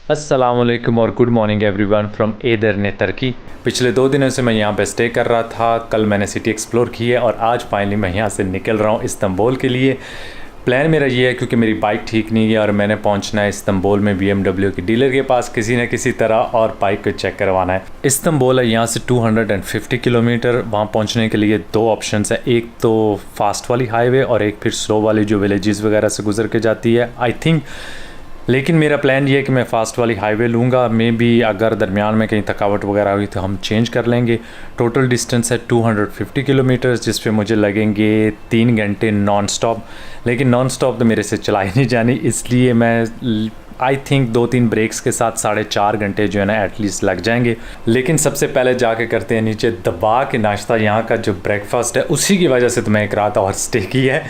अस्सलामुअलैकुम और good morning everyone from either Turkey. पिछले 2 दिनों से मैं यहाँ पे स्टे कर रहा था। कल मैंने सिटी एक्सप्लोर की है और आज फाइनली मैं यहाँ से निकल रहा हूँ इस्तांबुल के लिए। प्लान मेरा ये है क्योंकि मेरी बाइक ठीक नहीं है और मैंने पहुंचना है इस्तांबुल में BMW के डीलर के पास किसी न किसी तरह और बाइक को चेक करवाना है। इस्तांबुल है यहाँ से 250 किलोमीटर। वहाँ पहुंचने के लिए 2 ऑप्शंस है, एक तो फास्ट वाली हाईवे और एक फिर स्लो वाली जो विलेजेस वगैरह से गुजर के जाती है आई थिंक। लेकिन मेरा प्लान ये है कि मैं फ़ास्ट वाली हाईवे लूँगा। मे बी अगर दरमियान में कहीं थकावट वगैरह हुई तो हम चेंज कर लेंगे। टोटल डिस्टेंस है 250 किलोमीटर, जिस पे मुझे लगेंगे 3 घंटे नॉन स्टॉप। लेकिन नॉन स्टॉप तो मेरे से चलाई नहीं जानी, इसलिए मैं आई थिंक 2-3 ब्रेक्स के साथ 4.5 घंटे जो है ना एटलीस्ट लग जाएंगे। लेकिन सबसे पहले जाके करते हैं नीचे दबा के नाश्ता। यहाँ का जो ब्रेकफास्ट है उसी की वजह से तो मैं एक रात और स्टे की है।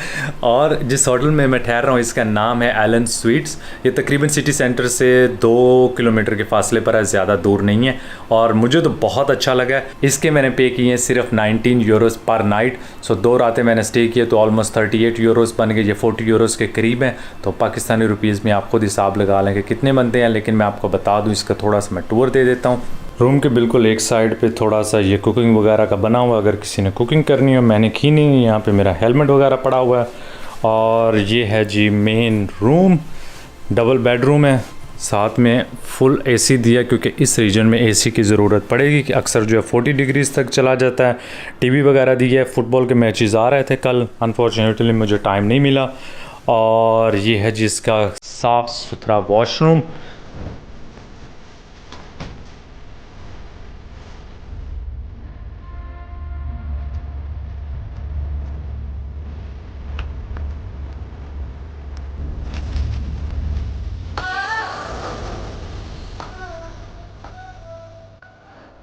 और जिस होटल में मैं ठहर रहा हूँ इसका नाम है एलन स्वीट्स। ये तकरीबन सिटी सेंटर से 2 किलोमीटर के फासले पर है, ज़्यादा दूर नहीं है और मुझे तो बहुत अच्छा लगा। इसके मैंने पे किए हैं सिर्फ 19 यूरोज़ पर नाइट। सो 2 रातें मैंने स्टे किए तो ऑलमोस्ट 38 यूरोज़ बन गए। ये 40 यूरोज़ के करीब हैं। तो पाकिस्तानी रुपीज़ में आप खुद हिसाब लगा लेंगे कितने बनते हैं। लेकिन मैं आपको बता दूं, इसका थोड़ा सा मैं टूर दे देता हूं। रूम के बिल्कुल एक साइड पे थोड़ा सा ये कुकिंग वगैरह का बना हुआ, अगर किसी ने कुकिंग करनी हो। मैंने की नहीं, यहाँ पे मेरा हेलमेट वगैरह पड़ा हुआ है। और ये है जी मेन रूम, डबल बेडरूम है, साथ में फुल AC दिया क्योंकि इस रीजन में AC की ज़रूरत पड़ेगी कि अक्सर जो है 40 डिग्रीज़ तक चला जाता है। TV वगैरह दी है, फुटबॉल के मैचेस आ रहे थे कल, अनफॉर्चुनेटली मुझे टाइम नहीं मिला। और ये है जिसका साफ़ सुथरा वॉशरूम।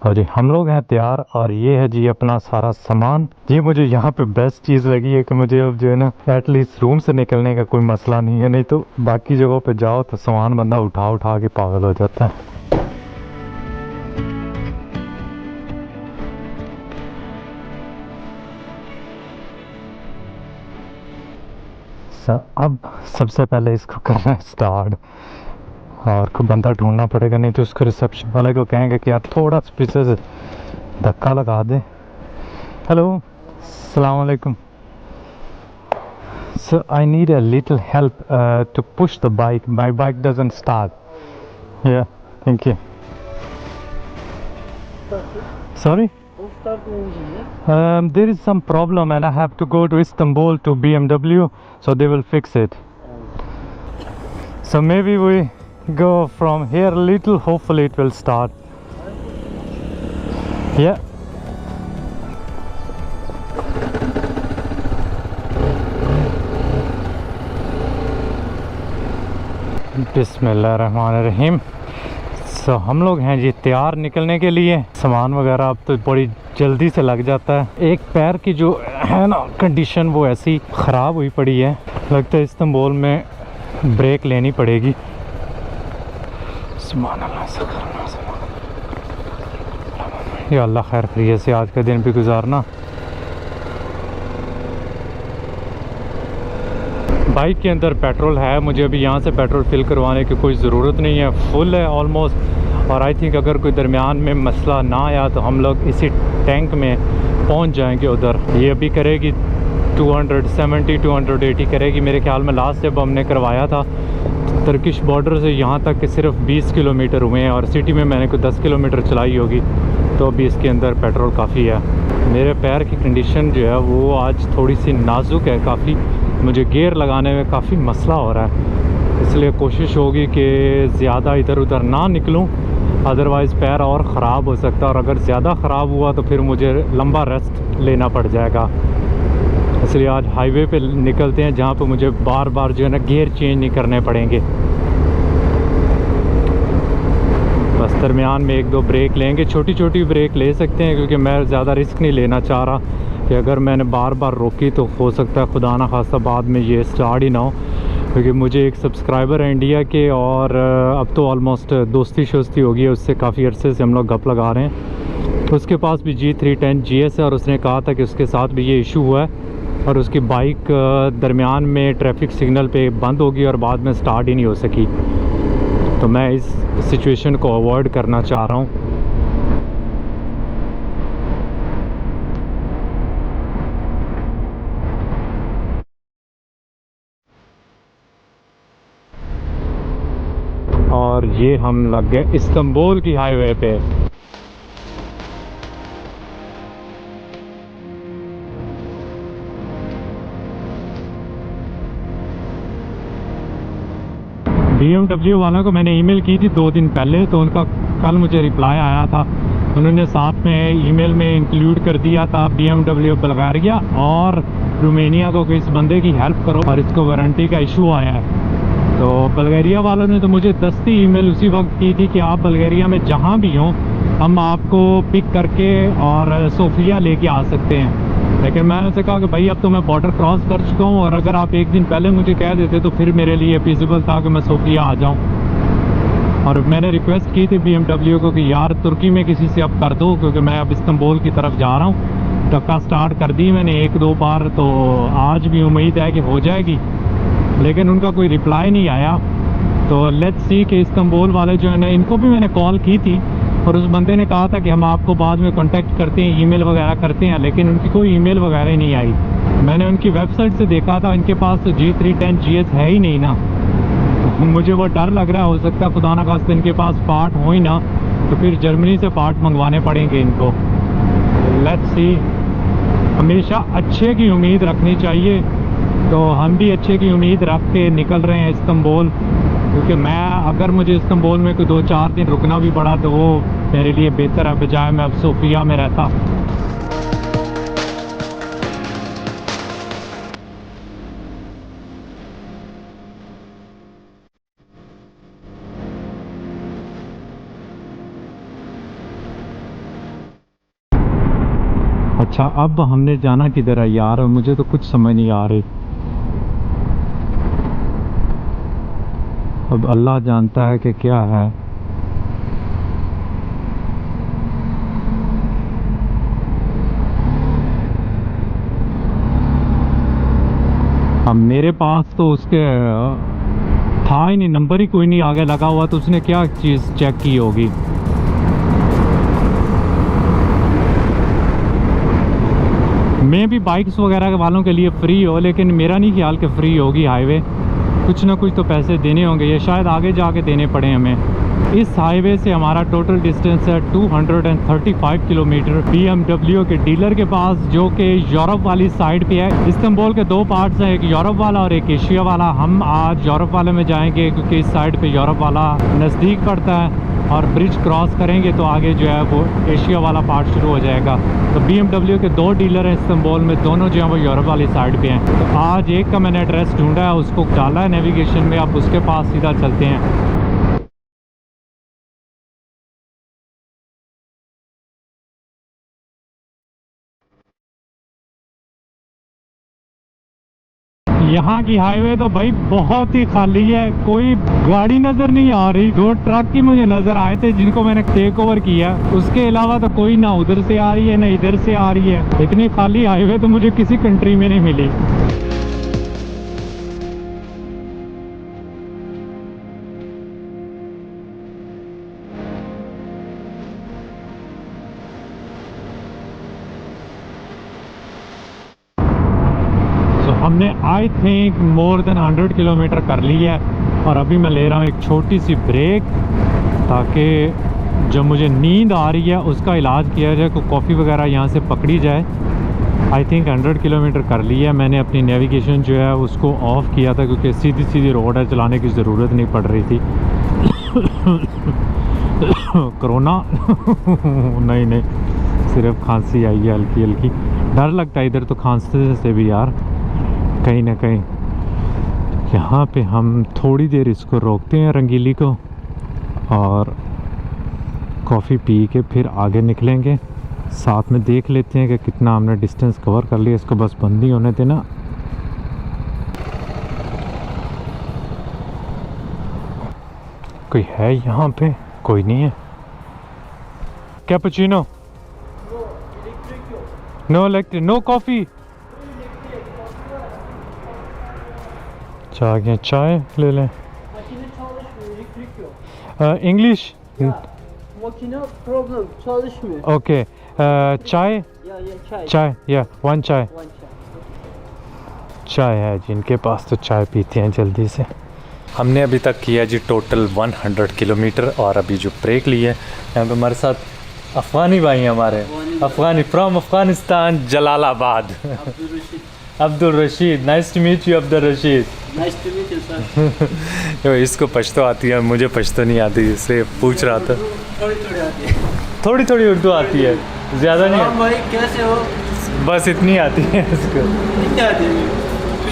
और जी हम लोग हैं तैयार और ये है जी अपना सारा सामान। ये मुझे यहाँ पे बेस्ट चीज़ लगी है कि मुझे अब जो है ना एटलीस्ट रूम से निकलने का कोई मसला नहीं है। नहीं तो बाकी जगहों पे जाओ तो सामान बंदा उठा उठा के पागल हो जाता है। अब सबसे पहले इसको करना है स्टार्ट और को बंदा ढूंढना पड़ेगा, नहीं तो उसको रिसेप्शन वाले को कहेंगे कि यार थोड़ा सा पीछे से धक्का लगा दे। हेलो, अस्सलाम वालेकुम। So I need a little help to push the bike. My bike doesn't start. Yeah, thank you. Sorry? There is some problem and I have to go to Istanbul to BMW, so they will fix it. So maybe we go from here a little, hopefully it will start. Yeah. बिस्मिल्लाहिर्रहमानिर्रहीम। सो हम लोग हैं जी तैयार निकलने के लिए। सामान वगैरह अब तो बड़ी जल्दी से लग जाता है। एक पैर की जो है ना कंडीशन वो ऐसी ख़राब हुई पड़ी है, लगता है इस्तांबुल में ब्रेक लेनी पड़ेगी। सुभान अल्लाह, या अल्लाह खैर खैरियत से आज का दिन भी गुजारना। बाइक के अंदर पेट्रोल है, मुझे अभी यहाँ से पेट्रोल फिल करवाने की कोई ज़रूरत नहीं है, फुल है ऑलमोस्ट। और आई थिंक अगर कोई दरमियान में मसला ना आया तो हम लोग इसी टैंक में पहुँच जाएंगे उधर। ये अभी करेगी 270-280 करेगी मेरे ख्याल में। लास्ट जब हमने करवाया था तुर्किश बॉर्डर से यहाँ तक के सिर्फ 20 किलोमीटर हुए हैं और सिटी में मैंने कोई 10 किलोमीटर चलाई होगी। तो अभी इसके अंदर पेट्रोल काफ़ी है। मेरे पैर की कंडीशन जो है वो आज थोड़ी सी नाजुक है काफ़ी, मुझे गियर लगाने में काफ़ी मसला हो रहा है, इसलिए कोशिश होगी कि ज़्यादा इधर उधर ना निकलूं, अदरवाइज़ पैर और ख़राब हो सकता है। और अगर ज़्यादा ख़राब हुआ तो फिर मुझे लंबा रेस्ट लेना पड़ जाएगा। इसलिए आज हाईवे पे निकलते हैं जहाँ पे मुझे बार बार जो है ना गियर चेंज नहीं करने पड़ेंगे। बस दरमियान में 1-2 ब्रेक लेंगे, छोटी छोटी ब्रेक ले सकते हैं क्योंकि मैं ज़्यादा रिस्क नहीं लेना चाह रहा कि अगर मैंने बार बार रोकी तो हो सकता है खुदा ना खास्ता बाद में ये स्टार्ट ही ना हो। क्योंकि मुझे एक सब्सक्राइबर है इंडिया के और अब तो ऑलमोस्ट दोस्ती शोस्ती हो गई है उससे, काफ़ी अरसे से हम लोग गप लगा रहे हैं। उसके पास भी G310 GS है और उसने कहा था कि उसके साथ भी ये इशू हुआ है और उसकी बाइक दरमियान में ट्रैफिक सिग्नल पे बंद होगी और बाद में स्टार्ट ही नहीं हो सकी। तो मैं इस सिचुएशन को अवॉइड करना चाह रहा हूँ। और ये हम लग गए इस्तांबुल की हाईवे पे। BMW वालों को मैंने ईमेल की थी 2 दिन पहले, तो उनका कल मुझे रिप्लाई आया था। उन्होंने साथ में ईमेल में इंक्लूड कर दिया था BMW बुल्गारिया और रोमानिया को कि इस बंदे की हेल्प करो और इसको वारंटी का इशू आया है। तो बुल्गारिया वालों ने तो मुझे दस्ती ईमेल उसी वक्त की थी कि आप बुल्गारिया में जहाँ भी हों हम आपको पिक करके और सोफिया लेके आ सकते हैं। लेकिन मैंने उनसे कहा कि भाई अब तो मैं बॉर्डर क्रॉस कर चुका हूँ, और अगर आप 1 दिन पहले मुझे कह देते तो फिर मेरे लिए फिजिबल था कि मैं सोफिया आ जाऊँ। और मैंने रिक्वेस्ट की थी BMW को कि यार तुर्की में किसी से अब कर दो, क्योंकि मैं अब इस्तांबुल की तरफ जा रहा हूँ। धक्का स्टार्ट कर दी मैंने 1-2 बार, तो आज भी उम्मीद है कि हो जाएगी, लेकिन उनका कोई रिप्लाई नहीं आया। तो लेट्स सी कि इस्तांबुल वाले जो है ना, इनको भी मैंने कॉल की थी और उस बंदे ने कहा था कि हम आपको बाद में कांटेक्ट करते हैं, ईमेल वगैरह करते हैं, लेकिन उनकी कोई ईमेल वगैरह नहीं आई। मैंने उनकी वेबसाइट से देखा था, इनके पास तो G310 GS है ही नहीं ना। तो मुझे वो डर लग रहा है, हो सकता है खुदा ना खास्ता इनके पास पार्ट हो ही ना, तो फिर जर्मनी से पार्ट मंगवाने पड़ेंगे इनको। लेट्स सी, हमेशा अच्छे की उम्मीद रखनी चाहिए। तो हम भी अच्छे की उम्मीद रख के निकल रहे हैं इस्तांबुल, क्योंकि मैं अगर मुझे इस्तांबुल में कोई 2-4 दिन रुकना भी पड़ा तो वो मेरे लिए बेहतर है, बजाय मैं अब सोफिया में रहता। अच्छा, अब हमने जाना किधर है यार, मुझे तो कुछ समझ नहीं आ रही। अब अल्लाह जानता है कि क्या है। अब मेरे पास तो उसके था ही नहीं, नंबर ही कोई नहीं आगे लगा हुआ, तो उसने क्या चीज़ चेक की होगी। मैं भी बाइक्स वगैरह के वालों के लिए फ़्री हो, लेकिन मेरा नहीं ख्याल कि फ़्री होगी हाईवे। कुछ ना कुछ तो पैसे देने होंगे, ये शायद आगे जाके देने पड़े हमें। इस हाईवे से हमारा टोटल डिस्टेंस है 235 किलोमीटर BMW के डीलर के पास, जो कि यूरोप वाली साइड पे है। इस्तांबुल के 2 पार्ट्स हैं, एक यूरोप वाला और एक एशिया वाला। हम आज यूरोप वाले में जाएंगे क्योंकि इस साइड पे यूरोप वाला नज़दीक पड़ता है, और ब्रिज क्रॉस करेंगे तो आगे जो है वो एशिया वाला पार्ट शुरू हो जाएगा। तो BMW के 2 डीलर हैं इस्तांबुल में, दोनों जो है वो यूरोप वाली साइड पे हैं। तो आज एक का मैंने एड्रेस ढूंढा है, उसको डाला है नेविगेशन में, आप उसके पास सीधा चलते हैं। यहाँ की हाईवे तो भाई बहुत ही खाली है, कोई गाड़ी नजर नहीं आ रही। 2 ट्रक ही मुझे नजर आए थे जिनको मैंने टेक ओवर किया, उसके अलावा तो कोई ना उधर से आ रही है ना इधर से आ रही है। इतनी खाली हाईवे तो मुझे किसी कंट्री में नहीं मिली। हमने I think more than 100 kilometre कर ली है, और अभी मैं ले रहा हूँ एक छोटी सी ब्रेक, ताकि जो मुझे नींद आ रही है उसका इलाज किया जाए, को कॉफ़ी वगैरह यहाँ से पकड़ी जाए। आई थिंक 100 किलोमीटर कर ली है मैंने। अपनी नेविगेशन जो है उसको ऑफ़ किया था, क्योंकि सीधी सीधी रोड है, चलाने की ज़रूरत नहीं पड़ रही थी। कोरोना नहीं, सिर्फ खांसी आई है हल्की हल्की। डर लगता है इधर तो खांसते से भी यार, कहीं ना कहीं। यहाँ पे हम थोड़ी देर इसको रोकते हैं रंगीली को, और कॉफ़ी पी के फिर आगे निकलेंगे। साथ में देख लेते हैं कि कितना हमने डिस्टेंस कवर कर लिया। इसको बस बंद ही होने देना। कोई है यहाँ पे? कोई नहीं है। Cappuccino? No electric, no coffee. चाय ले लें। English? Makine problem çalışmıyor. Okay. Chai? Ya çay. Chai, yeah, one chai. One çay. चाय है जिनके पास तो चाय पीते हैं जल्दी से। हमने अभी तक किया जी टोटल 100 किलोमीटर और अभी जो ब्रेक ली है यहाँ पे हमारे साथ अफ़गानी भाई हैं हमारे, Afghani from Afghanistan Jalalabad. Abdul Rashid, nice to meet you Abdul Rashid. Nice to meet you, sir. इसको पश्तो आती है, मुझे पश्तो नहीं आती, इससे पूछ रहा था। थोड़ी आती है। थोड़ी थोड़ी उर्दू आती है, ज़्यादा नहीं। भाई कैसे हो? बस इतनी आती है इसको। इतनी आती है।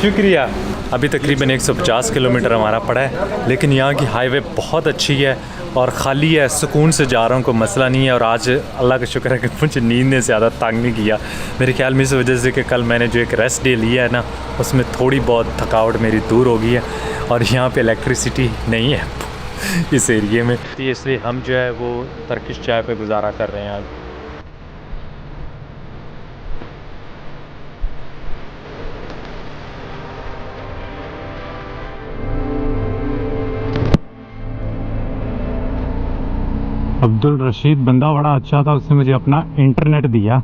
शुक्रिया। अभी तकरीबन 150 किलोमीटर हमारा पड़ा है, लेकिन यहाँ की हाईवे बहुत अच्छी है और ख़ाली है, सुकून से जा रहा हूँ, कोई मसला नहीं है। और आज अल्लाह का शुक्र है कि मुझे नींद ने ज़्यादा तंग नहीं किया मेरे ख्याल में, इस वजह से कि कल मैंने जो एक रेस्ट डे लिया है ना, उसमें थोड़ी बहुत थकावट मेरी दूर हो गई है। और यहाँ पे इलेक्ट्रिसिटी नहीं है इस एरिए में, इसलिए हम जो है वो तर्किश चाय पे गुजारा कर रहे हैं आज। अब्दुल रशीद बंदा बड़ा अच्छा था, उसने मुझे अपना इंटरनेट दिया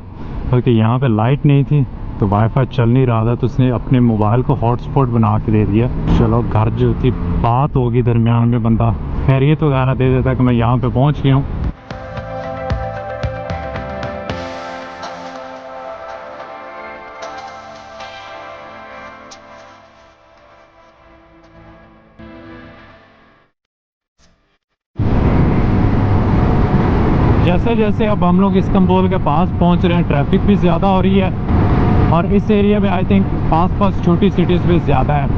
क्योंकि यहाँ पे लाइट नहीं थी तो वाईफाई चल नहीं रहा था, तो उसने अपने मोबाइल को हॉटस्पॉट बना के दे दिया। चलो घर जो थी बात होगी दरमियान में, बंदा खैरियत वगैरह दे देता कि मैं यहाँ पे पहुँच गया हूँ। जैसे जैसे अब हम लोग इस्तांबुल के पास पहुंच रहे हैं, ट्रैफिक भी ज़्यादा हो रही है और इस एरिया में आई थिंक आसपास छोटी सिटीज़ भी ज़्यादा है,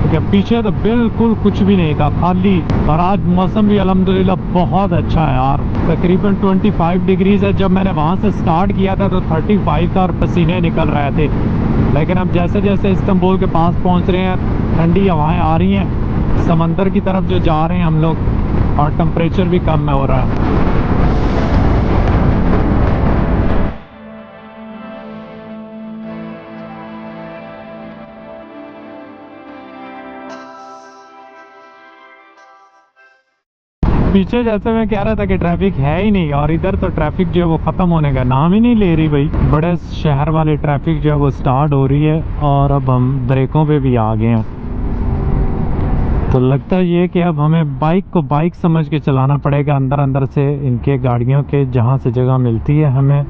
क्योंकि पीछे तो बिल्कुल कुछ भी नहीं था, खाली। और आज मौसम भी अल्हम्दुलिल्लाह बहुत अच्छा है यार, तकरीबन 25 डिग्रीज़ है। जब मैंने वहाँ से स्टार्ट किया था तो 35 था और पसीने निकल रहे थे, लेकिन अब जैसे जैसे इस्तांबुल के पास पहुँच रहे हैं ठंडी हवाएँ आ रही हैं, समंदर की तरफ जो जा रहे हैं हम लोग, और टेम्परेचर भी कम हो रहा है। पीछे जैसे मैं कह रहा था कि ट्रैफिक है ही नहीं, और इधर तो ट्रैफिक जो है वो ख़त्म होने का नाम ही नहीं ले रही भाई। बड़े शहर वाली ट्रैफिक जो है वो स्टार्ट हो रही है और अब हम ब्रेकों पे भी आ गए हैं। तो लगता है ये कि अब हमें बाइक को बाइक समझ के चलाना पड़ेगा, अंदर अंदर से इनके गाड़ियों के जहाँ से जगह मिलती है हमें।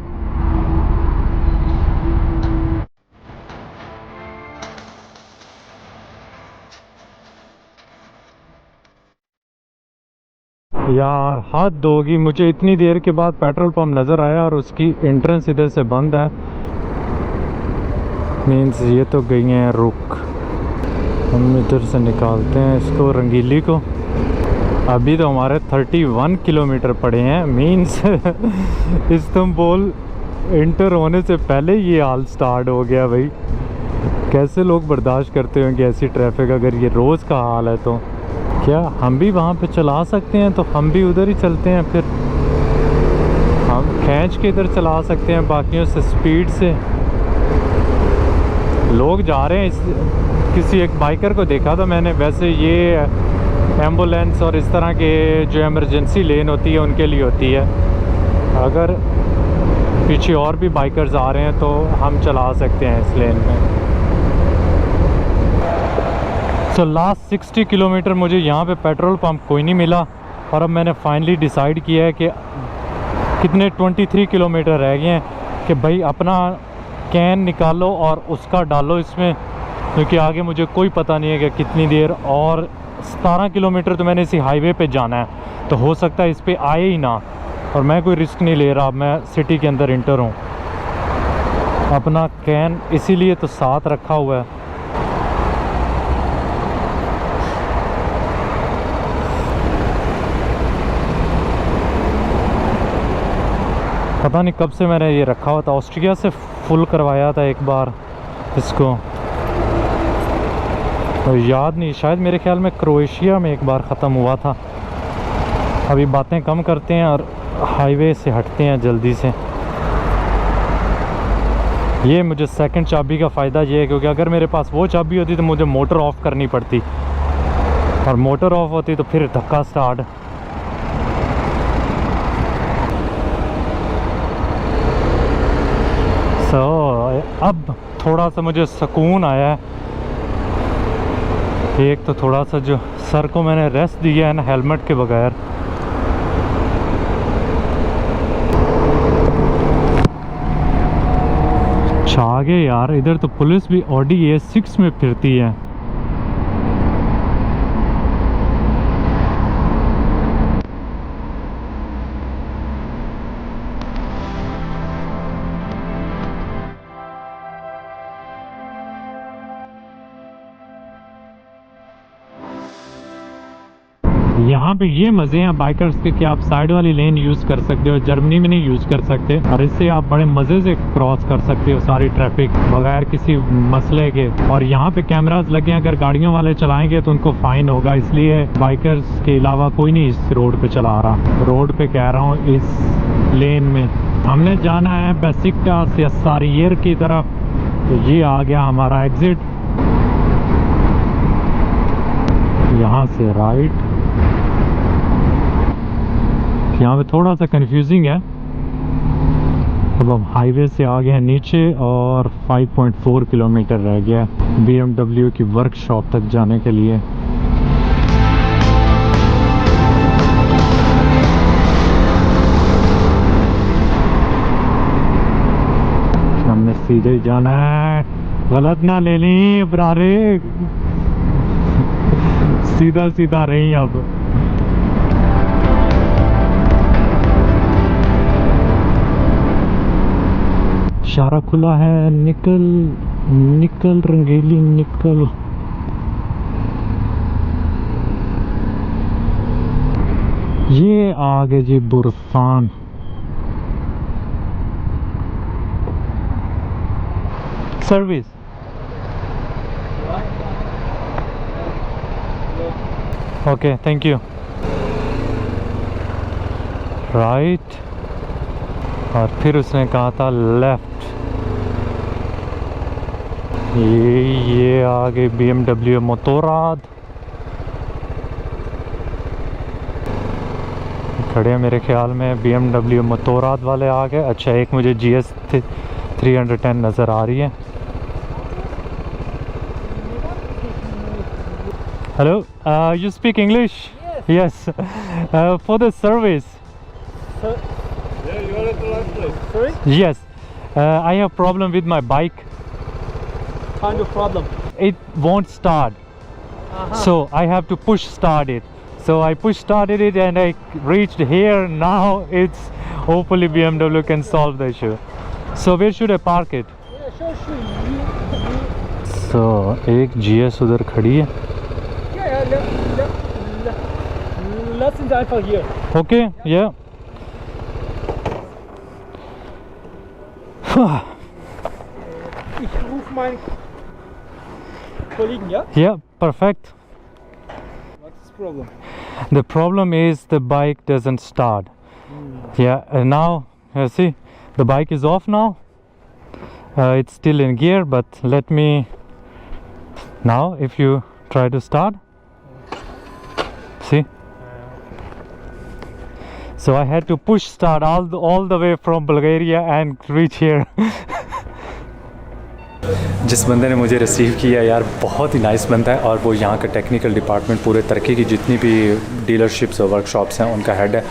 यार हद होगी, मुझे इतनी देर के बाद पेट्रोल पंप नज़र आया और उसकी एंट्रेंस इधर से बंद है, मीन्स ये तो गई हैं रुक। हम इधर से निकालते हैं इसको, रंगीली को। अभी तो हमारे 31 किलोमीटर पड़े हैं, मीन्स इस्तांबुल इंटर होने से पहले ये हाल स्टार्ट हो गया भाई। कैसे लोग बर्दाश्त करते होंगे ऐसी ट्रैफिक, अगर ये रोज़ का हाल है तो। क्या हम भी वहाँ पे चला सकते हैं? तो हम भी उधर ही चलते हैं, फिर हम खींच के इधर चला सकते हैं बाकियों से स्पीड से। लोग जा रहे हैं, किसी एक बाइकर को देखा था मैंने। वैसे ये एम्बुलेंस और इस तरह के जो इमरजेंसी लेन होती है उनके लिए होती है, अगर पीछे और भी बाइकर्स आ रहे हैं तो हम चला सकते हैं इस लेन में। तो लास्ट 60 किलोमीटर मुझे यहाँ पे पेट्रोल पंप कोई नहीं मिला, और अब मैंने फाइनली डिसाइड किया है कि कितने 23 किलोमीटर रह गए हैं कि भाई अपना कैन निकालो और उसका डालो इसमें, क्योंकि आगे मुझे कोई पता नहीं है कि कितनी देर। और 17 किलोमीटर तो मैंने इसी हाईवे पे जाना है, तो हो सकता है इस पे आए ही ना, और मैं कोई रिस्क नहीं ले रहा। मैं सिटी के अंदर इंटर हूँ, अपना कैन इसीलिए तो साथ रखा हुआ है। पता नहीं कब से मैंने ये रखा हुआ था, ऑस्ट्रिया से फुल करवाया था एक बार इसको, और याद नहीं, शायद मेरे ख्याल में क्रोएशिया में एक बार ख़त्म हुआ था। अभी बातें कम करते हैं और हाईवे से हटते हैं जल्दी से। ये मुझे सेकंड चाबी का फ़ायदा ये है, क्योंकि अगर मेरे पास वो चाबी होती तो मुझे मोटर ऑफ़ करनी पड़ती। और मोटर ऑफ होती तो फिर धक्का स्टार्ट। अब थोड़ा सा मुझे सुकून आया है। एक तो थोड़ा सा जो सर को मैंने रेस्ट दिया है ना हेलमेट के बगैर। आगे यार इधर तो पुलिस भी ऑडी A6 में फिरती है। यहाँ पे ये मज़े हैं बाइकर्स के कि आप साइड वाली लेन यूज़ कर सकते हो, जर्मनी में नहीं यूज़ कर सकते, और इससे आप बड़े मज़े से क्रॉस कर सकते हो सारी ट्रैफिक बगैर किसी मसले के। और यहाँ पे कैमरास लगे हैं, अगर गाड़ियों वाले चलाएंगे तो उनको फ़ाइन होगा, इसलिए बाइकर्स के अलावा कोई नहीं इस रोड पे चला रहा। रोड पे कह रहा हूँ, इस लेन में हमने जाना है बेसिकटास या सारियर की तरफ। तो ये आ गया हमारा एग्ज़िट, यहाँ से राइट। यहाँ पे थोड़ा सा कंफ्यूजिंग है। अब हम हाईवे से आ गए हैं नीचे और 5.4 किलोमीटर रह गया BMW की वर्कशॉप तक जाने के लिए। हमने सीधे जाना है, गलत ना ले ली बरारे। सीधा सीधा रही अब। इशारा खुला है, निकल निकल रंगीली निकल। ये आगे जी बुरसान। Service okay, thank you. Right, और फिर उसने कहा था लेफ्ट। ये आगे BMW मोतोराद खड़े हैं मेरे ख्याल में। BMW मोतोराद वाले आ गए। अच्छा, एक मुझे GS 310 नज़र आ रही है। Hello, you speak English? Yes, for the service. Yeah, you are at the right place. Sorry? Yes, I have problem with my bike. Kind of problem. It won't start, so I have to push start it. So I push started it and I reached here. Now it's hopefully BMW can solve the issue. So where should I park it? Yeah, sure. So एक GS उधर खड़ी है। Yeah, lassen Sie einfach hier. Okay, yeah. Ich rufe meinen Kollegen, ja? Yeah, perfect. What's the problem? The problem is the bike doesn't start. Yeah, and now you see the bike is off now. It's still in gear, but let me now if you try to start, see. So I had to push start all the way from Bulgaria and reach here. जिस बंदे ने मुझे receive किया यार, बहुत ही nice बंदा है, और वो यहाँ का टेक्निकल डिपार्टमेंट पूरे तरक्की की जितनी भी डीलरशिप्स और वर्कशॉप्स हैं उनका हेड है।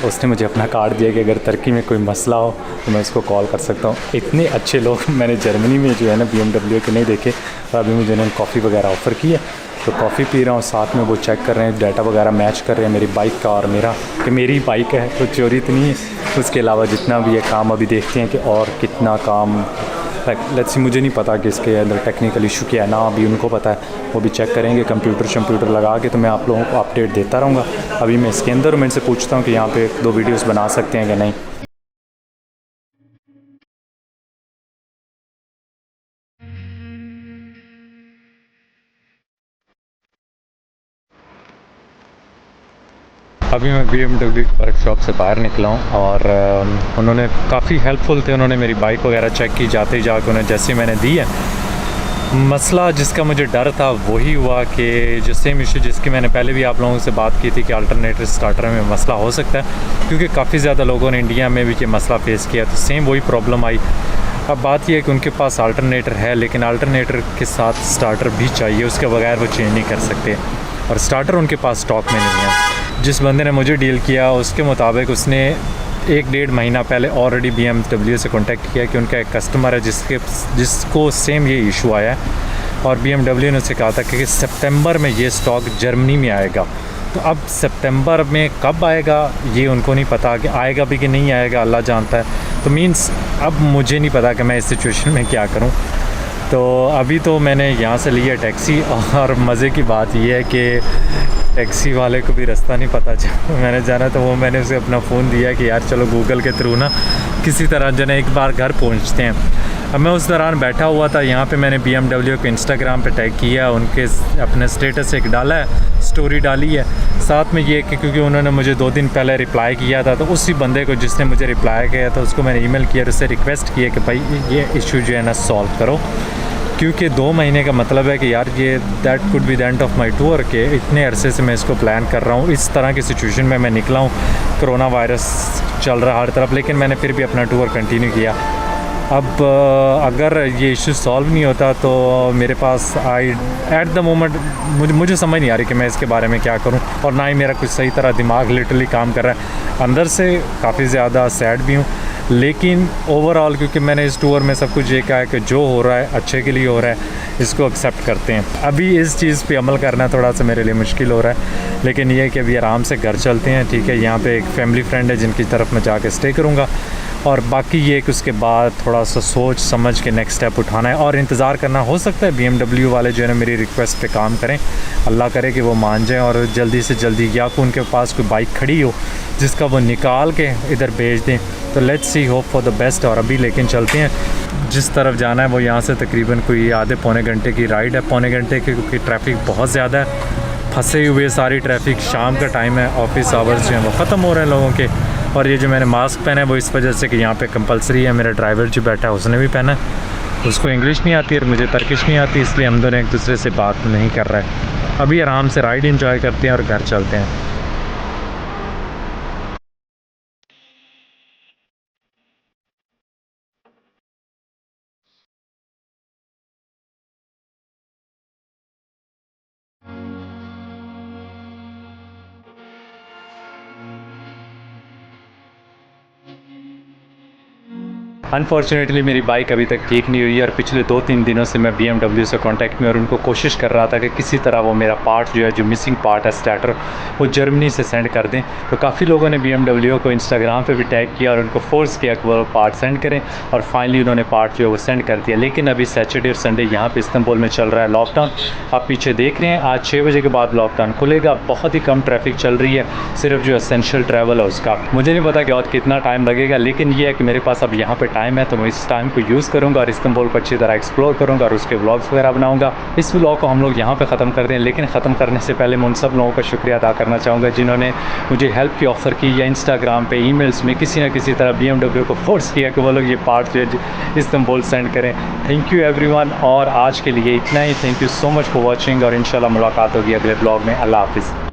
उसने मुझे अपना कार्ड दिया कि अगर तरक्की में कोई मसला हो तो मैं इसको कॉल कर सकता हूँ। इतने अच्छे लोग मैंने जर्मनी में जो है ना BMW के नहीं देखे। और अभी मुझे उन्होंने कॉफ़ी वगैरह ऑफ़र की है, तो कॉफ़ी पी रहा हूँ, साथ में वो चेक कर रहे हैं, डाटा वगैरह मैच कर रहे हैं मेरी बाइक का और मेरा, कि मेरी बाइक है तो चोरी तो नहीं है। उसके अलावा जितना भी है काम अभी देखते हैं कि और कितना काम, लेट्स सी, मुझे नहीं पता कि इसके अंदर टेक्निकल इशू क्या है ना, अभी उनको पता है, वो भी चेक करेंगे कंप्यूटर लगा के। तो मैं आप लोगों को अपडेट देता रहूँगा। अभी मैं इसके अंदर मैं इनसे पूछता हूँ कि यहाँ पे 2 वीडियोस बना सकते हैं कि नहीं। अभी मैं BMW वर्कशॉप से बाहर निकला हूँ और उन्होंने काफ़ी हेल्पफुल थे। उन्होंने मेरी बाइक वगैरह चेक की, जाते ही जाकर उन्हें जैसे मैंने दी है मसला जिसका मुझे डर था वही हुआ कि जो सेम इशू जिसकी मैंने पहले भी आप लोगों से बात की थी कि अल्टरनेटर स्टार्टर में मसला हो सकता है, क्योंकि काफ़ी ज़्यादा लोगों ने इंडिया में भी ये मसला फेस किया, तो सेम वही प्रॉब्लम आई। अब बात यह है कि उनके पास अल्टरनेटर है, लेकिन अल्टरनेटर के साथ स्टार्टर भी चाहिए, उसके बगैर वो चेंज नहीं कर सकते, और स्टार्टर उनके पास स्टॉक में नहीं है। जिस बंदे ने मुझे डील किया उसके मुताबिक उसने 1-1.5 महीना पहले ऑलरेडी BMW से कांटेक्ट किया कि उनका एक कस्टमर है जिसको सेम ये इशू आया है, और BMW ने उससे कहा था कि सितंबर में ये स्टॉक जर्मनी में आएगा। तो अब सितंबर में कब आएगा ये उनको नहीं पता, कि आएगा भी कि नहीं आएगा अल्लाह जानता है। तो मीन्स अब मुझे नहीं पता कि मैं इस सिचुएशन में क्या करूं। तो अभी तो मैंने यहाँ से लिया टैक्सी, और मज़े की बात यह है कि टैक्सी वाले को भी रास्ता नहीं पता मैंने जाना, तो वो मैंने उसे अपना फ़ोन दिया कि यार चलो गूगल के थ्रू ना किसी तरह जो है एक बार घर पहुँचते हैं। अब मैं उस दौरान बैठा हुआ था, यहाँ पे मैंने BMW को इंस्टाग्राम पे टैग किया, उनके अपने स्टेटस एक डाला है, स्टोरी डाली है। साथ में ये कि क्योंकि उन्होंने मुझे 2 दिन पहले रिप्लाई किया था, तो उसी बंदे को जिसने मुझे रिप्लाई किया था उसको मैंने ईमेल किया और उससे रिक्वेस्ट किया कि भाई ये इशू जो है ना सॉल्व करो, क्योंकि 2 महीने का मतलब है कि यार ये that could be the end of my tour, के इतने अरसे से मैं इसको प्लान कर रहा हूँ। इस तरह की सिचुएशन में मैं निकला हूँ, कोरोना वायरस चल रहा है हर तरफ, लेकिन मैंने फिर भी अपना टूर कंटिन्यू किया। अब अगर ये इशू सॉल्व नहीं होता तो मेरे पास एट द मोमेंट मुझे समझ नहीं आ रही कि मैं इसके बारे में क्या करूं, और ना ही मेरा कुछ सही तरह दिमाग लिटरली काम कर रहा है। अंदर से काफ़ी ज़्यादा सैड भी हूं, लेकिन ओवरऑल क्योंकि मैंने इस टूर में सब कुछ ये कहा है कि जो हो रहा है अच्छे के लिए हो रहा है, इसको एक्सेप्ट करते हैं। अभी इस चीज़ पे अमल करना थोड़ा सा मेरे लिए मुश्किल हो रहा है, लेकिन ये है कि अभी आराम से घर चलते हैं। ठीक है, यहाँ पे एक फैमिली फ्रेंड है जिनकी तरफ मैं जाके स्टे करूँगा, और बाकी ये कि उसके बाद थोड़ा सा सोच समझ के नेक्स्ट स्टेप उठाना है और इंतज़ार करना। हो सकता है BMW वाले जो है ना मेरी रिक्वेस्ट पे काम करें, अल्लाह करे कि वो मान जाएं और जल्दी से जल्दी, या फिर उनके पास कोई बाइक खड़ी हो जिसका वो निकाल के इधर भेज दें। तो let's see, hope for the best. और अभी लेकिन चलते हैं, जिस तरफ जाना है वो यहाँ से तकरीबन कोई आधे पौने घंटे की राइड है, पौने घंटे की, क्योंकि ट्रैफिक बहुत ज़्यादा है, फंसे हुए सारी ट्रैफिक। शाम का टाइम है, ऑफिस आवर्स जो हैं वो ख़त्म हो रहे हैं लोगों के। और ये जो मैंने मास्क पहना है वो इस वजह से कि यहाँ पे कंपलसरी है। मेरा ड्राइवर जो बैठा है उसने भी पहना है, उसको इंग्लिश नहीं आती और मुझे तर्किश नहीं आती, इसलिए हम दोनों एक दूसरे से बात नहीं कर रहे हैं। अभी आराम से राइड एंजॉय करते हैं और घर चलते हैं। अनफॉर्चुनेटली मेरी बाइक अभी तक ठीक नहीं हुई, और पिछले 2-3 दिनों से मैं BMW से कांटेक्ट में और उनको कोशिश कर रहा था कि किसी तरह वो मेरा पार्ट जो है, जो मिसिंग पार्ट है स्टार्टर, वो जर्मनी से सेंड कर दें। तो काफ़ी लोगों ने BMW को इंस्टाग्राम पे भी टैग किया और उनको फोर्स किया कि वो पार्ट सेंड करें, और फाइनली उन्होंने पार्ट जो है वो सेंड कर दिया। लेकिन अभी सैटरडे और संडे यहाँ पर इस्तांबुल में चल रहा है लॉकडाउन। आप पीछे देख रहे हैं, आज 6 बजे के बाद लॉकडाउन खुलेगा। बहुत ही कम ट्रैफिक चल रही है, सिर्फ जो एसेंशियल ट्रैवल है उसका। मुझे नहीं पता कि और कितना टाइम लगेगा, लेकिन ये है कि मेरे पास अब यहाँ पर टाइम है, तो मैं इस टाइम को यूज़ करूँगा और इस्तांबुल को अच्छी तरह एक्सप्लोर करूँगा और उसके व्लॉग्स वगैरह बनाऊँगा। इस व्लॉग को हम लोग यहाँ पे ख़त्म कर दें, लेकिन ख़त्म करने से पहले मैं उन सब लोगों का शुक्रिया अदा करना चाहूँगा जिन्होंने मुझे हेल्प की ऑफ़र की, या इंस्टाग्राम पे, ईमेल्स में किसी न किसी तरह BMW को फोर्स किया कि वो लोग ये पार्ट जो है इस्तांबुल सेंड करें। थैंक यू एवरीवन, और आज के लिए इतना ही। Thank you so much for watching, और इंशाल्लाह मुलाकात होगी अगले ब्लॉग में। अल्लाह हाफ़िज़।